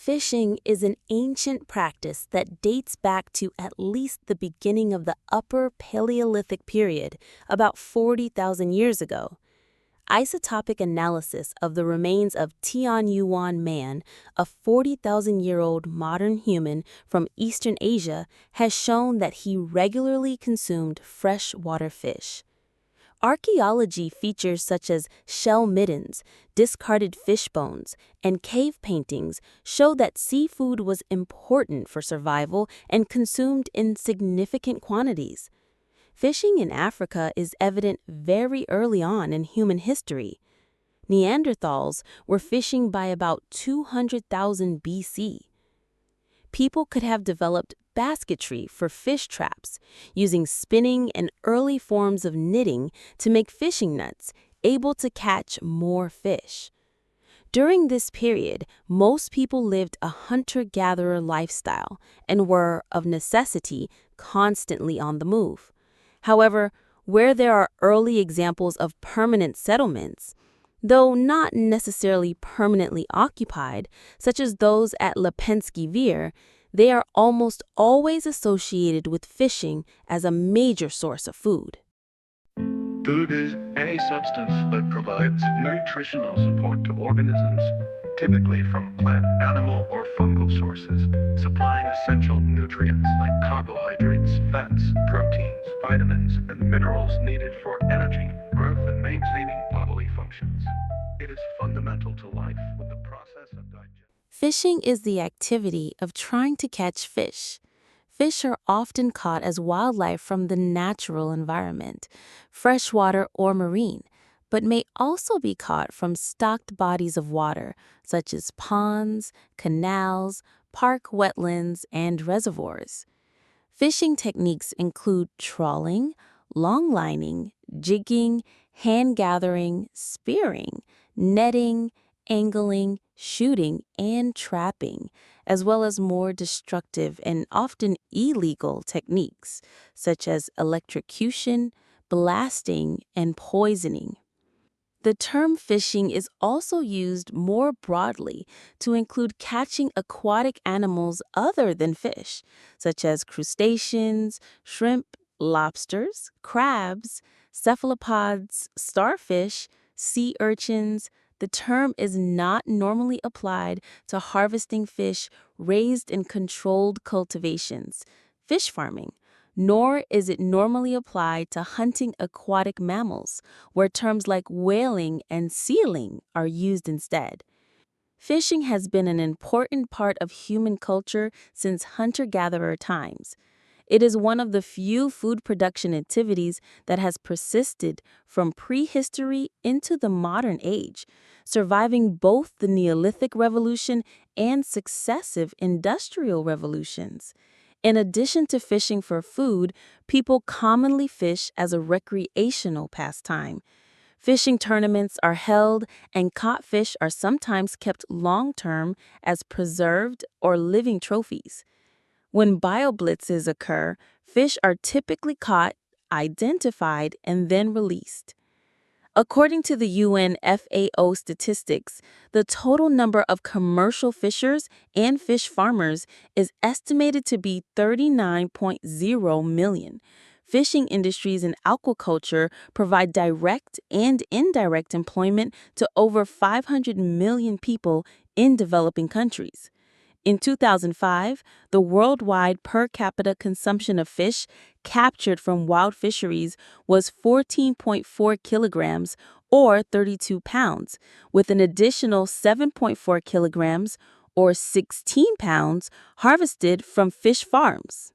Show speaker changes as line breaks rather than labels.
Fishing is an ancient practice that dates back to at least the beginning of the Upper Paleolithic period, about 40,000 years ago. Isotopic analysis of the remains of Tianyuan man, a 40,000-year-old modern human from Eastern Asia, has shown that he regularly consumed freshwater fish. Archaeology features such as shell middens, discarded fish bones, and cave paintings show that seafood was important for survival and consumed in significant quantities. Fishing in Africa is evident very early on in human history. Neanderthals were fishing by about 200,000 BC. People could have developed basketry for fish traps, using spinning and early forms of knitting to make fishing nets, able to catch more fish. During this period, most people lived a hunter-gatherer lifestyle and were, of necessity, constantly on the move. However, where there are early examples of permanent settlements, though not necessarily permanently occupied, such as those at Lepenski Vir, they are almost always associated with fishing as a major source of food.
Food is any substance that provides nutritional support to organisms, typically from plant, animal, or fungal sources, supplying essential nutrients like carbohydrates, fats, proteins, vitamins, and minerals needed for energy, growth, and maintaining bodily functions. It is fundamental to life with the process of digestion.
Fishing is the activity of trying to catch fish. Fish are often caught as wildlife from the natural environment, freshwater or marine, but may also be caught from stocked bodies of water, such as ponds, canals, park wetlands, and reservoirs. Fishing techniques include trawling, long lining, jigging, hand gathering, spearing, netting, angling, shooting, and trapping, as well as more destructive and often illegal techniques, such as electrocution, blasting, and poisoning. The term fishing is also used more broadly to include catching aquatic animals other than fish, such as crustaceans, shrimp, lobsters, crabs, cephalopods, starfish, sea urchins. The term is not normally applied to harvesting fish raised in controlled cultivations, fish farming, nor is it normally applied to hunting aquatic mammals, where terms like whaling and sealing are used instead. Fishing has been an important part of human culture since hunter-gatherer times. It is one of the few food production activities that has persisted from prehistory into the modern age, surviving both the Neolithic Revolution and successive industrial revolutions. In addition to fishing for food, people commonly fish as a recreational pastime. Fishing tournaments are held, and caught fish are sometimes kept long-term as preserved or living trophies. When bioblitzes occur, fish are typically caught, identified, and then released. According to the UN FAO statistics, the total number of commercial fishers and fish farmers is estimated to be 39.0 million. Fishing industries and aquaculture provide direct and indirect employment to over 500 million people in developing countries. In 2005, the worldwide per capita consumption of fish captured from wild fisheries was 14.4 kilograms or 32 pounds, with an additional 7.4 kilograms or 16 pounds harvested from fish farms.